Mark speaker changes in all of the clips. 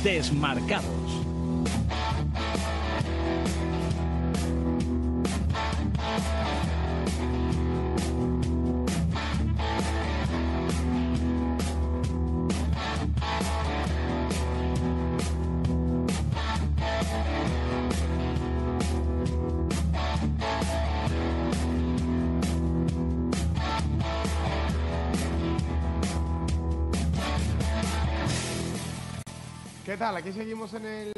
Speaker 1: Desmarcados.
Speaker 2: ¿Qué tal? Aquí seguimos en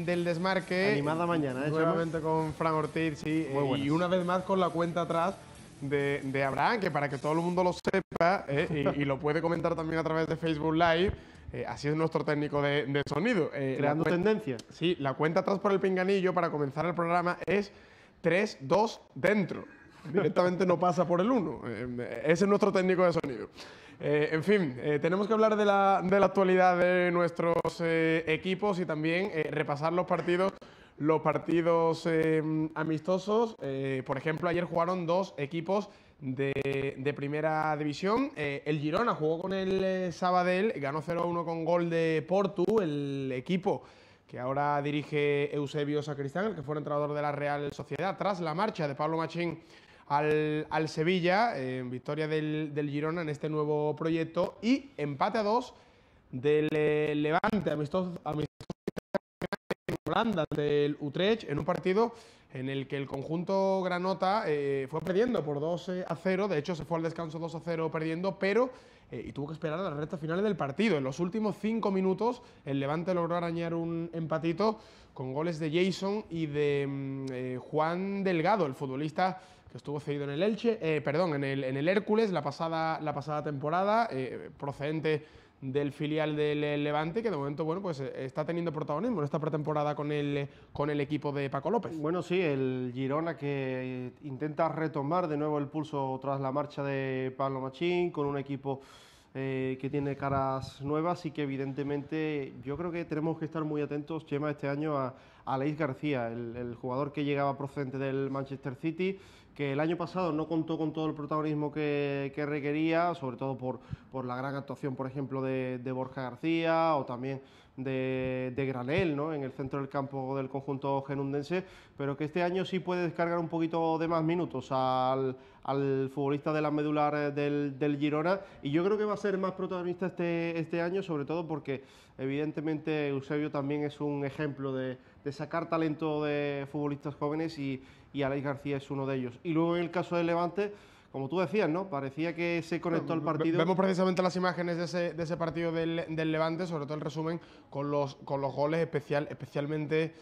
Speaker 2: del desmarque.
Speaker 3: Animada mañana,
Speaker 2: nuevamente con Fran Ortiz, sí, y una vez más con la cuenta atrás de Abraham, que para que todo el mundo lo sepa, y lo puede comentar también a través de Facebook Live, así es nuestro técnico de sonido.
Speaker 3: Creando tendencia.
Speaker 2: Sí, la cuenta atrás por el pinganillo para comenzar el programa es 3, 2, dentro. Directamente no pasa por el 1. Ese es nuestro técnico de sonido. En fin, tenemos que hablar de la actualidad de nuestros equipos y también repasar los partidos amistosos. Por ejemplo, ayer jugaron dos equipos de primera división. El Girona jugó con el Sabadell, ganó 0-1 con gol de Portu, el equipo que ahora dirige Eusebio Sacristán, el que fue entrenador de la Real Sociedad, tras la marcha de Pablo Machín al Sevilla, victoria del Girona en este nuevo proyecto, y empate a 2 del Levante, amistoso en Holanda, del Utrecht, en un partido en el que el conjunto granota fue perdiendo por 2-0, de hecho se fue al descanso 2-0 perdiendo, pero y tuvo que esperar a la recta final del partido. En los últimos 5 minutos el Levante logró arañar un empatito con goles de Jason y de Juan Delgado, el futbolista que estuvo cedido en el Elche, en el Hércules la pasada temporada, procedente del filial del Levante, que de momento pues está teniendo protagonismo en esta pretemporada con el equipo de Paco López.
Speaker 3: Bueno, sí, el Girona que intenta retomar de nuevo el pulso tras la marcha de Pablo Machín, con un equipo que tiene caras nuevas y que evidentemente yo creo que tenemos que estar muy atentos, Chema, este año a Aleix García, el jugador que llegaba procedente del Manchester City, que el año pasado no contó con todo el protagonismo que requería, sobre todo por la gran actuación, por ejemplo, de Borja García o también de Granel, ¿no?, en el centro del campo del conjunto gerundense, pero que este año sí puede descargar un poquito de más minutos al futbolista de la medular del Girona, y yo creo que va a ser más protagonista este año, sobre todo porque evidentemente Eusebio también es un ejemplo de sacar talento de futbolistas jóvenes y Aleix García es uno de ellos. Y luego en el caso del Levante, como tú decías, ¿no?, parecía que se conectó al partido.
Speaker 2: Vemos precisamente las imágenes de ese partido del Levante, sobre todo el resumen con los goles especialmente.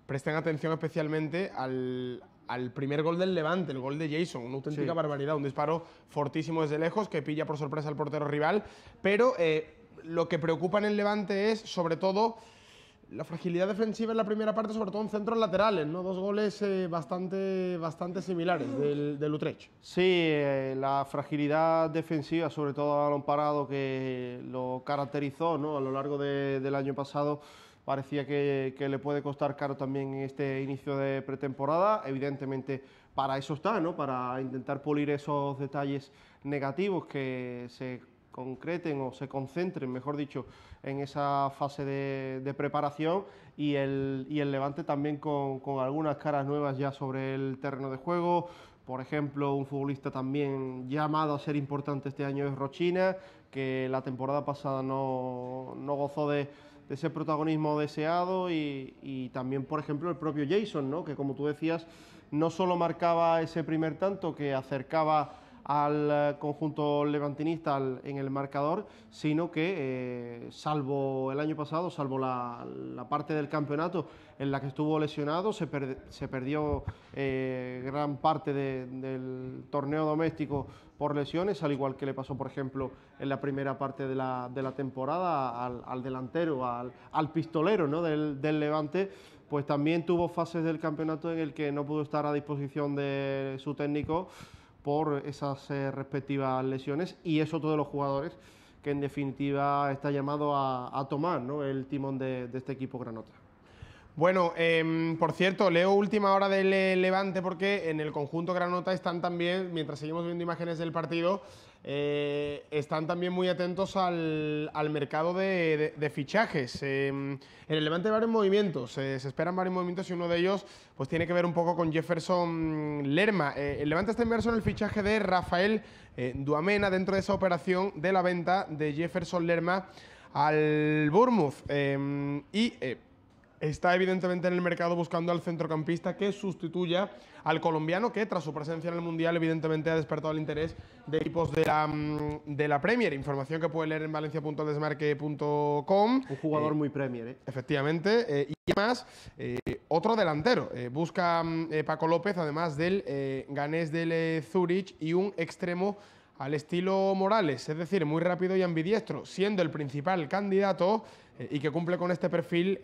Speaker 2: Presten atención especialmente al primer gol del Levante, el gol de Jason, una auténtica barbaridad, un disparo fortísimo desde lejos que pilla por sorpresa al portero rival, pero lo que preocupa en el Levante es sobre todo la fragilidad defensiva en la primera parte, sobre todo en centros laterales, ¿no? Dos goles bastante similares del Utrecht.
Speaker 3: Sí, la fragilidad defensiva, sobre todo a balón parado, que lo caracterizó, ¿no?, a lo largo del año pasado, parecía que le puede costar caro también en este inicio de pretemporada. Evidentemente, para eso está, ¿no?, para intentar pulir esos detalles negativos que se concreten o se concentren, mejor dicho, en esa fase de preparación, y el Levante también con algunas caras nuevas ya sobre el terreno de juego. Por ejemplo, un futbolista también llamado a ser importante este año es Rochina, que la temporada pasada no gozó de ese protagonismo deseado, y también, por ejemplo, el propio Jason, ¿no?, que como tú decías, no solo marcaba ese primer tanto que acercaba al conjunto levantinista en el marcador, sino que salvo el año pasado, salvo la parte del campeonato en la que estuvo lesionado, se perdió gran parte del torneo doméstico por lesiones, al igual que le pasó, por ejemplo, en la primera parte de la temporada al delantero, al pistolero, ¿no?, del Levante. Pues también tuvo fases del campeonato en el que no pudo estar a disposición de su técnico por esas respectivas lesiones, y es otro de los jugadores que en definitiva está llamado a tomar, ¿no?, el timón de este equipo granota.
Speaker 2: Bueno, por cierto, leo última hora del Levante porque en el conjunto granota están también, mientras seguimos viendo imágenes del partido, están también muy atentos al mercado de fichajes. En el Levante hay varios movimientos, se esperan varios movimientos y uno de ellos pues tiene que ver un poco con Jefferson Lerma. El Levante está inmerso en el fichaje de Rafael Duamena dentro de esa operación de la venta de Jefferson Lerma al Bournemouth. Está evidentemente en el mercado buscando al centrocampista que sustituya al colombiano que tras su presencia en el Mundial evidentemente ha despertado el interés de equipos de la Premier. Información que puede leer en valencia.desmarque.com.
Speaker 3: Un jugador muy Premier, ¿eh?
Speaker 2: Efectivamente. Y además, otro delantero. Busca Paco López, además del ganés del Zurich y un extremo al estilo Morales, es decir, muy rápido y ambidiestro, siendo el principal candidato y que cumple con este perfil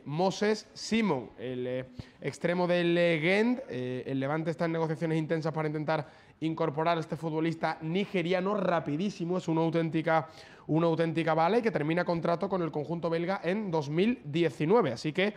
Speaker 2: Moses Simon, el extremo del Gent. El Levante está en negociaciones intensas para intentar incorporar a este futbolista nigeriano rapidísimo, es una auténtica bala y que termina contrato con el conjunto belga en 2019. Así que,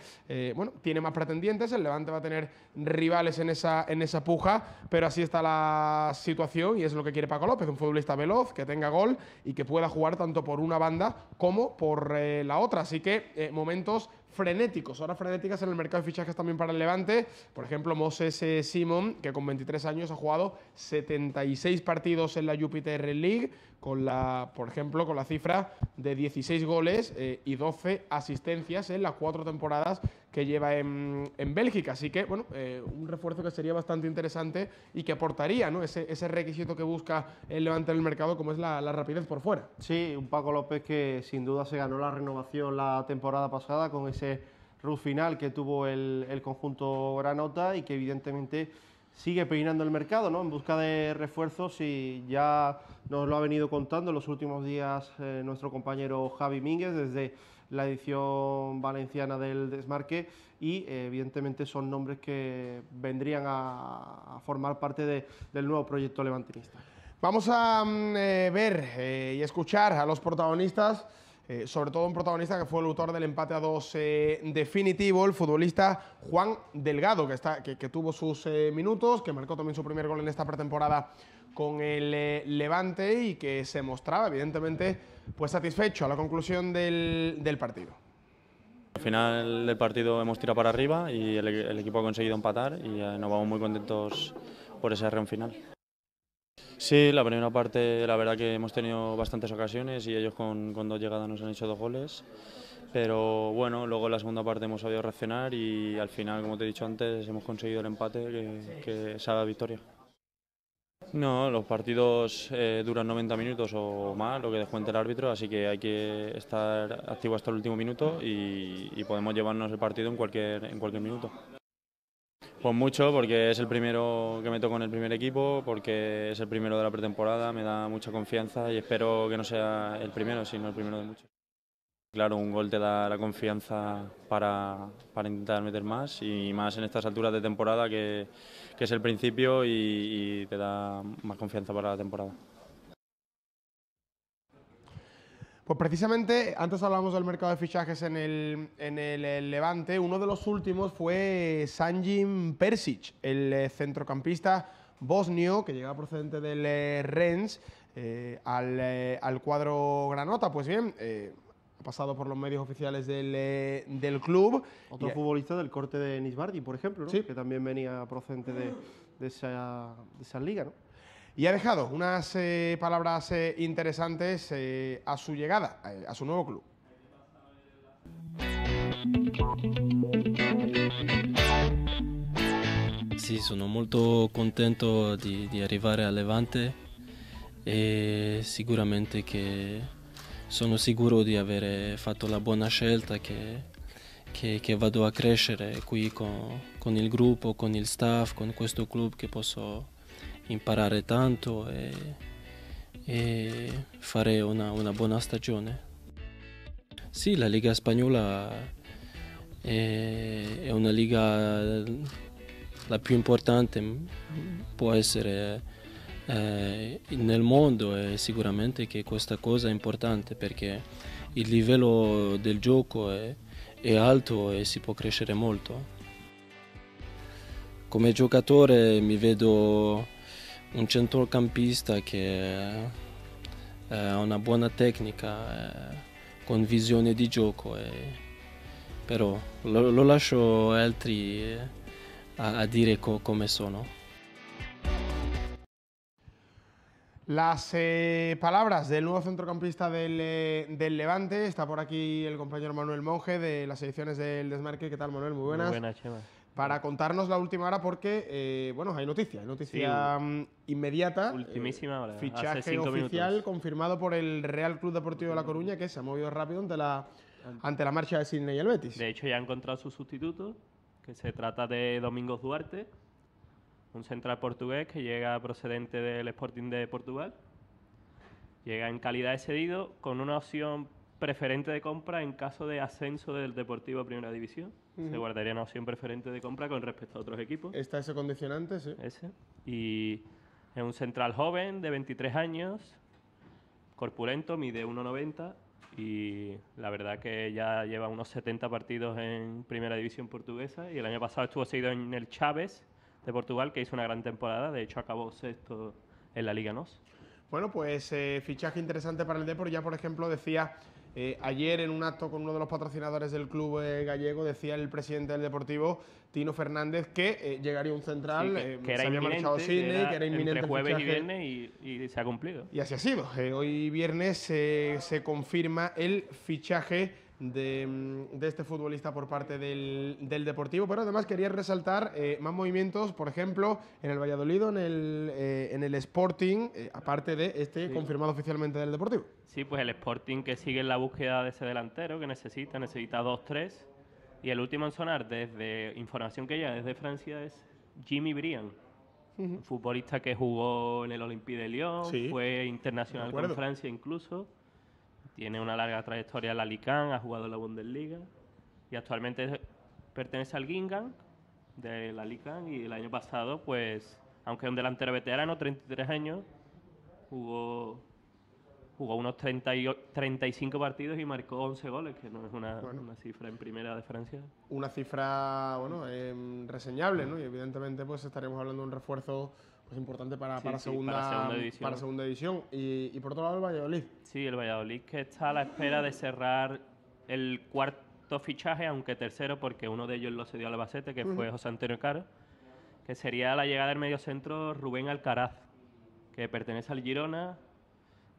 Speaker 2: bueno, tiene más pretendientes, el Levante va a tener rivales en esa puja, pero así está la situación y es lo que quiere Paco López, un futbolista veloz, que tenga gol y que pueda jugar tanto por una banda como por la otra. Así que momentos frenéticos, horas frenéticas en el mercado de fichajes también para el Levante. Por ejemplo, Moses Simon, que con 23 años ha jugado 76 partidos en la Jupiter League, por ejemplo, con la cifra de 16 goles y 12 asistencias en las 4 temporadas que lleva en Bélgica. Así que, bueno, un refuerzo que sería bastante interesante y que aportaría, ¿no?, ese requisito que busca el Levante en el mercado, como es la rapidez por fuera.
Speaker 3: Sí, un Paco López que sin duda se ganó la renovación la temporada pasada con ese run final que tuvo el conjunto granota y que evidentemente sigue peinando el mercado, ¿no?, en busca de refuerzos, y ya nos lo ha venido contando en los últimos días nuestro compañero Javi Mínguez desde la edición valenciana del Desmarque, y evidentemente son nombres que vendrían a formar parte del nuevo proyecto levantinista.
Speaker 2: Vamos a ver y escuchar a los protagonistas, sobre todo un protagonista que fue el autor del empate a 2 definitivo, el futbolista Juan Delgado, que tuvo sus minutos, que marcó también su primer gol en esta pretemporada con el Levante y que se mostraba evidentemente pues satisfecho a la conclusión del partido.
Speaker 1: Al final del partido hemos tirado para arriba y el equipo ha conseguido empatar y nos vamos muy contentos por ese run final. Sí, la primera parte la verdad que hemos tenido bastantes ocasiones y ellos con 2 llegadas nos han hecho 2 goles, pero bueno, luego en la segunda parte hemos sabido reaccionar y al final, como te he dicho antes, hemos conseguido el empate que sabe a victoria. No, los partidos duran 90 minutos o más, lo que descuente el árbitro, así que hay que estar activo hasta el último minuto y podemos llevarnos el partido en cualquier minuto. Pues mucho, porque es el primero que me toco en el primer equipo, porque es el primero de la pretemporada, me da mucha confianza y espero que no sea el primero, sino el primero de muchos. Claro, un gol te da la confianza para intentar meter más, y más en estas alturas de temporada que es el principio y te da más confianza para la temporada.
Speaker 2: Pues precisamente, antes hablábamos del mercado de fichajes en el Levante, uno de los últimos fue Sanjin Persic, el centrocampista bosnio que llega procedente del Rennes al cuadro granota. Pues bien, ha pasado por los medios oficiales del club.
Speaker 3: Otro futbolista del corte de Nisbardi, por ejemplo, ¿no?,
Speaker 2: sí,
Speaker 3: que también venía procedente de esa liga, ¿no?
Speaker 2: Y ha dejado unas palabras interesantes a su llegada, a su nuevo club.
Speaker 4: Sì, sono molto contento di arrivare al Levante e sicuramente che sono sicuro di avere fatto la buona scelta, che vado a crescere qui con il gruppo, con il staff, con questo club, che posso imparare tanto e fare una buona stagione. Sì, la Liga Spagnola è una liga la più importante, può essere nel mondo, e sicuramente che questa cosa è importante perché il livello del gioco è alto e si può crescere molto. Come giocatore mi vedo un centrocampista che ha una buona tecnica, con visione di gioco, però lo lascio altri a dire come sono.
Speaker 2: Las palabras del nuevo centrocampista del Levante. Está por aquí el compañero Manuel Monge de las ediciones del Desmarque. ¿Qué tal, Manuel? Muy buenas.
Speaker 5: Muy buenas, Chema.
Speaker 2: Para contarnos la última hora porque, bueno, hay noticia inmediata.
Speaker 5: Ultimísima hora.
Speaker 2: Fichaje
Speaker 5: hace 5
Speaker 2: oficial
Speaker 5: minutos.
Speaker 2: confirmado por el Real Club Deportivo de La Coruña, que se ha movido rápido ante la marcha de Sydney y el Betis.
Speaker 5: De hecho, ya ha encontrado su sustituto, que se trata de Domingos Duarte, un central portugués que llega procedente del Sporting de Portugal. Llega en calidad de cedido con una opción preferente de compra en caso de ascenso del Deportivo a Primera División. Se guardaría una opción preferente de compra con respecto a otros equipos.
Speaker 2: Está ese condicionante, sí.
Speaker 5: Ese. Y es un central joven de 23 años, corpulento, mide 1,90 y la verdad que ya lleva unos 70 partidos en Primera División portuguesa y el año pasado estuvo seguido en el Chaves de Portugal, que hizo una gran temporada. De hecho, acabó sexto en la Liga NOS.
Speaker 2: Bueno, pues fichaje interesante para el Depor. Ya, por ejemplo, decía ayer en un acto con uno de los patrocinadores del club gallego, decía el presidente del Deportivo, Tino Fernández, que llegaría un central,
Speaker 5: Sí, que era
Speaker 2: se había
Speaker 5: inminente,
Speaker 2: marchado Sydney, que era inminente
Speaker 5: entre
Speaker 2: el
Speaker 5: jueves y
Speaker 2: fichaje.
Speaker 5: viernes y se ha cumplido.
Speaker 2: Y así ha sido. Hoy viernes se confirma el fichaje de este futbolista por parte del Deportivo, pero además quería resaltar más movimientos, por ejemplo, en el Valladolid, en el Sporting, aparte de este confirmado oficialmente del Deportivo.
Speaker 5: Sí, pues el Sporting, que sigue en la búsqueda de ese delantero que necesita 2-3. Y el último en sonar, desde información que llega desde Francia, es Jimmy Briand. Un futbolista que jugó en el Olympique de Lyon,
Speaker 2: Sí,
Speaker 5: fue internacional con Francia incluso. Tiene una larga trayectoria en la Ligue 1, ha jugado en la Bundesliga y actualmente pertenece al Guingamp de la Ligue 1 y el año pasado, pues, aunque es un delantero veterano, 33 años, jugó unos 35 partidos y marcó 11 goles, que no es una cifra en primera de Francia.
Speaker 2: Una cifra, bueno, reseñable, ¿no? Y evidentemente pues estaremos hablando de un refuerzo pues importante para segunda división. Y por otro lado el Valladolid.
Speaker 5: Sí, el Valladolid, que está a la espera de cerrar el cuarto fichaje, aunque tercero, porque uno de ellos lo cedió al Albacete, que fue José Antonio Caro, que sería la llegada del mediocentro Rubén Alcaraz, que pertenece al Girona.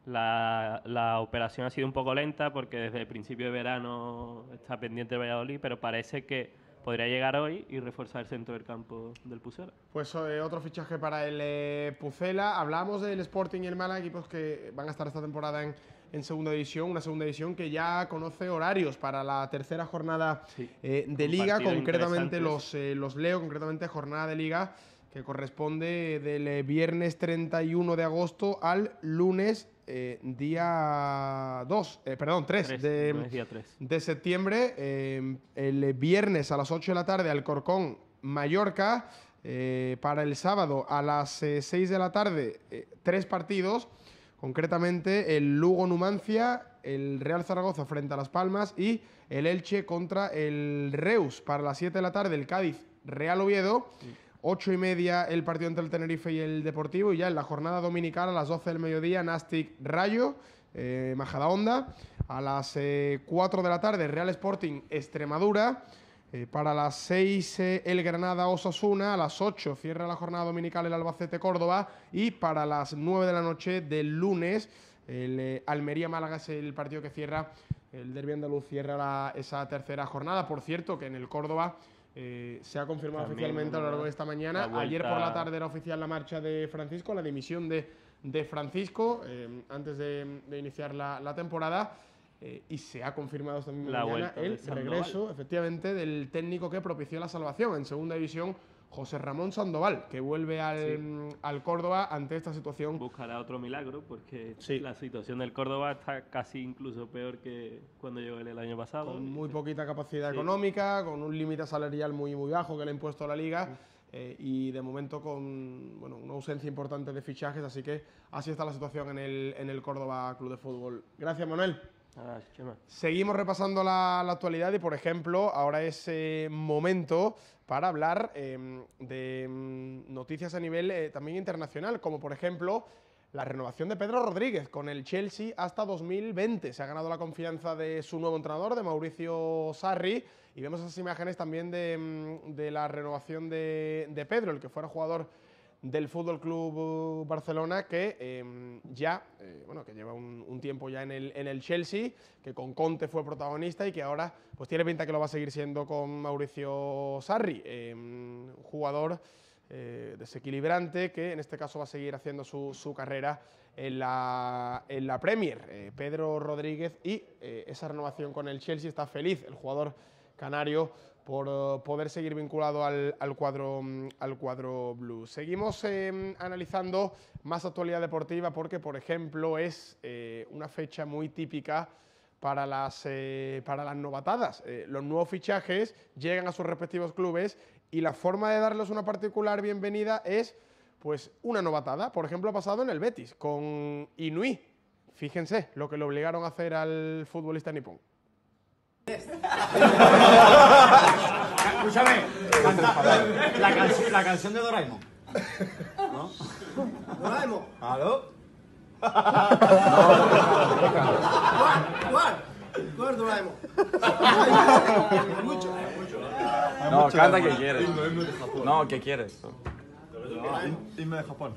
Speaker 5: La operación ha sido un poco lenta porque desde el principio de verano está pendiente el Valladolid, pero parece que podría llegar hoy y reforzar el centro del campo del Pucela.
Speaker 2: Pues otro fichaje para el Pucela. Hablamos del Sporting y el Málaga, equipos que van a estar esta temporada en segunda división, una segunda división que ya conoce horarios para la tercera jornada de Liga, concretamente los leo, concretamente jornada de Liga que corresponde del viernes 31 de agosto al lunes día 3 de septiembre. El viernes a las 8 de la tarde Alcorcón, Mallorca. Para el sábado a las 6 de la tarde 3 partidos, concretamente el Lugo-Numancia, el Real Zaragoza frente a Las Palmas y el Elche contra el Reus. Para las 7 de la tarde el Cádiz-Real Oviedo. 8:30 el partido entre el Tenerife y el Deportivo, y ya en la jornada dominical a las 12 del mediodía Nastic Rayo, Majadahonda. A las 4 de la tarde Real Sporting Extremadura. Para las 6 el Granada Osasuna. A las 8 cierra la jornada dominical el Albacete Córdoba, y para las 9 de la noche del lunes el Almería Málaga es el partido que cierra el derbi andaluz, cierra esa tercera jornada. Por cierto, que en el Córdoba se ha confirmado también oficialmente a lo largo de esta mañana. Ayer por la tarde era oficial la marcha de Francisco, la dimisión de Francisco antes de iniciar la temporada. Y se ha confirmado esta misma mañana el regreso, efectivamente, del técnico que propició la salvación en segunda división, José Ramón Sandoval, que vuelve al Córdoba ante esta situación.
Speaker 5: Buscará otro milagro, porque la situación del Córdoba está casi incluso peor que cuando llegó él el año pasado.
Speaker 2: Con muy poquita capacidad económica, con un límite salarial muy bajo que le ha impuesto la Liga. Y de momento con una ausencia importante de fichajes, así que así está la situación en el Córdoba Club de Fútbol. Gracias, Manuel.
Speaker 5: Nada, Chema.
Speaker 2: Seguimos repasando la actualidad y, por ejemplo, ahora es momento para hablar de noticias a nivel también internacional, como por ejemplo la renovación de Pedro Rodríguez con el Chelsea hasta 2020. Se ha ganado la confianza de su nuevo entrenador, de Mauricio Sarri, y vemos esas imágenes también de la renovación de Pedro, el que fuera jugador del Fútbol Club Barcelona, que que lleva un tiempo ya en el Chelsea, que con Conte fue protagonista y que ahora pues tiene pinta que lo va a seguir siendo con Mauricio Sarri, un jugador desequilibrante que en este caso va a seguir haciendo su carrera en la Premier. Pedro Rodríguez, y esa renovación con el Chelsea, está feliz el jugador canario por poder seguir vinculado al cuadro blue. Seguimos analizando más actualidad deportiva porque, por ejemplo, es una fecha muy típica para las novatadas. Los nuevos fichajes llegan a sus respectivos clubes y la forma de darles una particular bienvenida es pues una novatada. Por ejemplo, ha pasado en el Betis con Inui. Fíjense lo que le obligaron a hacer al futbolista nipón.
Speaker 6: Escúchame, canta la canción de Doraemon. ¿No? ¿Doraemon? ¿Aló? ¿Cuál Doraemon?
Speaker 7: No, canta que quieres. No, ¿qué quieres?
Speaker 6: Himno de Japón.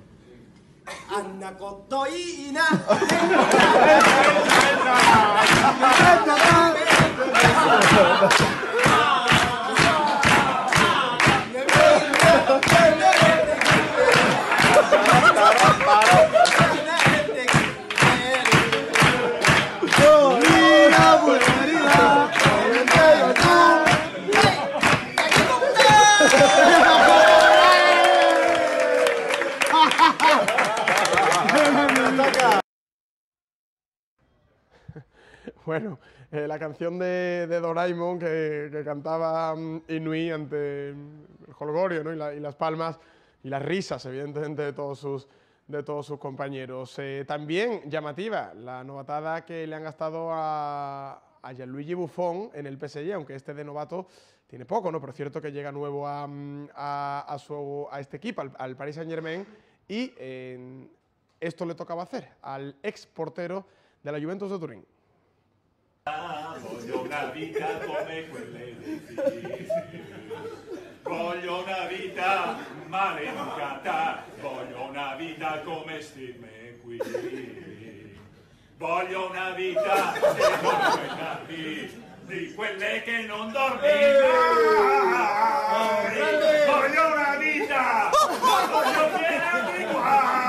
Speaker 2: Bueno, la canción de Doraemon que cantaba Inui ante el jolgorio, ¿no? y las palmas y las risas, evidentemente, de todos sus compañeros. También llamativa la novatada que le han gastado a Gianluigi Buffon en el PSG, aunque este de novato tiene poco, ¿no? Pero es cierto que llega nuevo a este equipo, al Paris Saint-Germain, y esto le tocaba hacer al ex portero de la Juventus de Turín.
Speaker 8: Voglio una vita come quelle difficili, voglio una vita maleducata, voglio una vita come Steve qui, voglio una vita che non puoi di quelle che non dormi mai, voglio una vita, voglio piena di guai.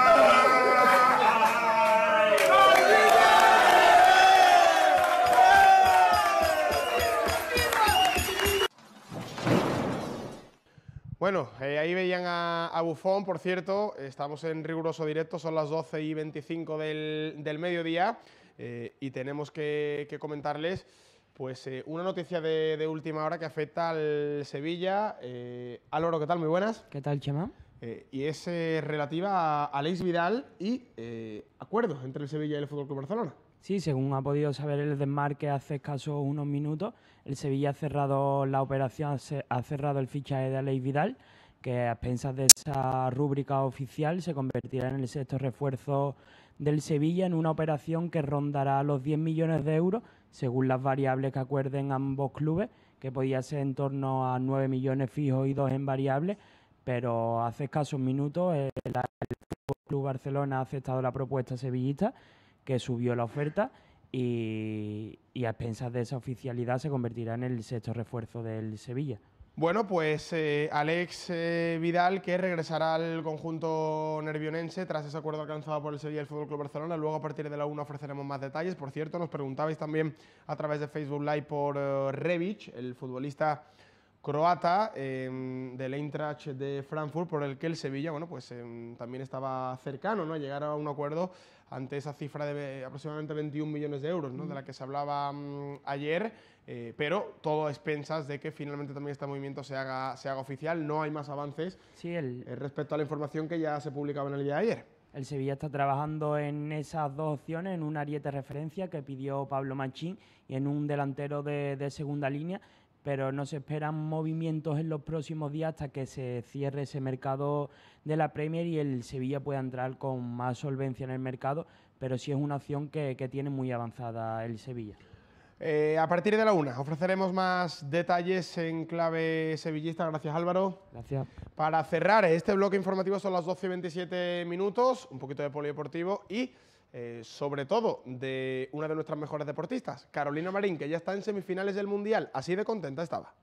Speaker 2: Bueno, ahí veían a Buffon, por cierto, estamos en riguroso directo, son las 12:25 del mediodía y tenemos que comentarles pues una noticia de última hora que afecta al Sevilla. Álvaro, ¿qué tal? Muy buenas.
Speaker 9: ¿Qué tal, Chema?
Speaker 2: Y es relativa a Alex Vidal y acuerdos entre el Sevilla y el FC Barcelona.
Speaker 9: Sí, según ha podido saber el Desmarque hace escasos unos minutos, el Sevilla ha cerrado la operación, ha cerrado el fichaje de Alex Vidal, que a expensas de esa rúbrica oficial se convertirá en el sexto refuerzo del Sevilla en una operación que rondará los 10 millones de euros, según las variables que acuerden ambos clubes, que podía ser en torno a 9 millones fijos y 2 en variables, pero hace escasos minutos el Club Barcelona ha aceptado la propuesta sevillista, que subió la oferta y a expensas de esa oficialidad se convertirá en el sexto refuerzo del Sevilla.
Speaker 2: Bueno, pues Alex Vidal, que regresará al conjunto nervionense tras ese acuerdo alcanzado por el Sevilla y el Fútbol Club Barcelona. Luego, a partir de la 1, ofreceremos más detalles. Por cierto, nos preguntabais también a través de Facebook Live por Rebic, el futbolista croata del Eintracht de Frankfurt, por el que el Sevilla, bueno, pues también estaba cercano, ¿no?, a llegar a un acuerdo ante esa cifra de aproximadamente 21 millones de euros, ¿no?, de la que se hablaba ayer, pero todo a expensas de que finalmente también este movimiento se haga oficial. No hay más avances respecto a la información que ya se publicaba en el día de ayer.
Speaker 9: El Sevilla está trabajando en esas dos opciones, en un ariete referencia que pidió Pablo Machín y en un delantero de segunda línea, pero no se esperan movimientos en los próximos días hasta que se cierre ese mercado de la Premier y el Sevilla pueda entrar con más solvencia en el mercado, pero sí es una opción que tiene muy avanzada el Sevilla.
Speaker 2: A partir de la 1 ofreceremos más detalles en clave sevillista. Gracias, Álvaro.
Speaker 9: Gracias.
Speaker 2: Para cerrar este bloque informativo son las 12:27 minutos, un poquito de polideportivo y sobre todo de una de nuestras mejores deportistas, Carolina Marín, que ya está en semifinales del Mundial. Así de contenta estaba.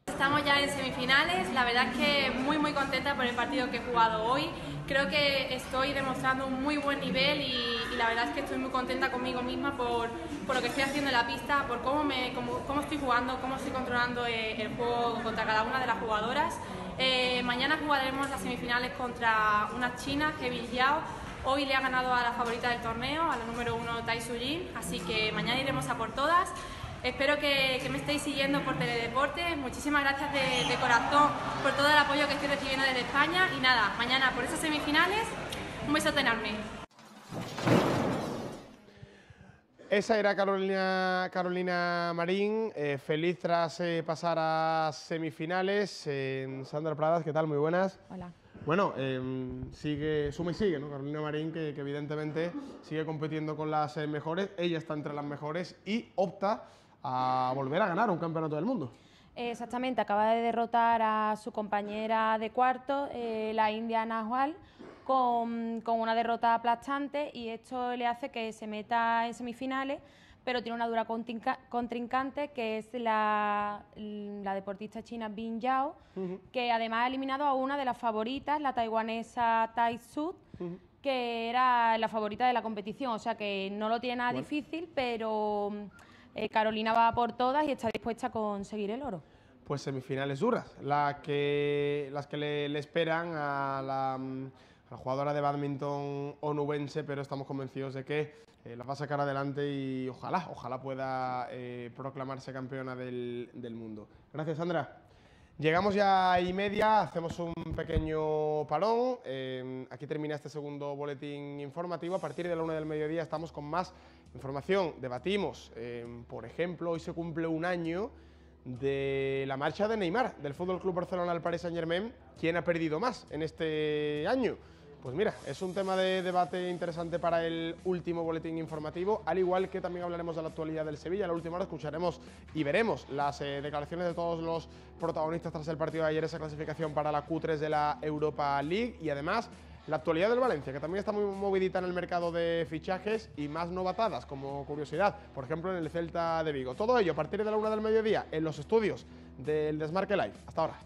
Speaker 10: Estamos ya en semifinales, la verdad es que muy contenta por el partido que he jugado hoy. Creo que estoy demostrando un muy buen nivel y la verdad es que estoy muy contenta conmigo misma por lo que estoy haciendo en la pista, por cómo estoy jugando, cómo estoy controlando el juego contra cada una de las jugadoras. Mañana jugaremos las semifinales contra unas chinas, He Jiao. Hoy le ha ganado a la favorita del torneo, a la número 1 Tai Tzu Ying, así que mañana iremos a por todas. Espero que me estéis siguiendo por Teledeporte. Muchísimas gracias de corazón por todo el apoyo que estoy recibiendo desde España. Y nada, mañana por esas semifinales, un besote enorme.
Speaker 2: Esa era Carolina Marín, feliz tras pasar a semifinales. Sandra Pradas, ¿qué tal? Muy buenas.
Speaker 11: Hola.
Speaker 2: Bueno, suma y sigue, ¿no? Carolina Marín, que evidentemente sigue compitiendo con las mejores. Ella está entre las mejores y opta a volver a ganar un campeonato del mundo.
Speaker 11: Exactamente, acaba de derrotar a su compañera de cuarto, la india Nahwal, con una derrota aplastante, y esto le hace que se meta en semifinales, pero tiene una dura contrincante, que es la deportista china Bin Yao, que además ha eliminado a una de las favoritas, la taiwanesa Tai Tzu, que era la favorita de la competición, o sea que no lo tiene nada difícil, pero Carolina va por todas y está dispuesta a conseguir el oro.
Speaker 2: Pues semifinales duras, las que le esperan a la jugadora de bádminton onubense, pero estamos convencidos de que las va a sacar adelante y ojalá pueda proclamarse campeona del mundo. Gracias, Sandra. Llegamos ya a 1:30, hacemos un pequeño parón. Aquí termina este segundo boletín informativo. A partir de la 1 del mediodía estamos con más información. Debatimos, por ejemplo, hoy se cumple un año de la marcha de Neymar, del Fútbol Club Barcelona al Paris Saint-Germain. ¿Quién ha perdido más en este año? Pues mira, es un tema de debate interesante para el último boletín informativo, al igual que también hablaremos de la actualidad del Sevilla. En la última hora escucharemos y veremos las declaraciones de todos los protagonistas tras el partido de ayer, esa clasificación para la Q3 de la Europa League, y además la actualidad del Valencia, que también está muy movidita en el mercado de fichajes y más novatadas, como curiosidad, por ejemplo en el Celta de Vigo. Todo ello a partir de la 1 del mediodía en los estudios del Desmarque Live. Hasta ahora.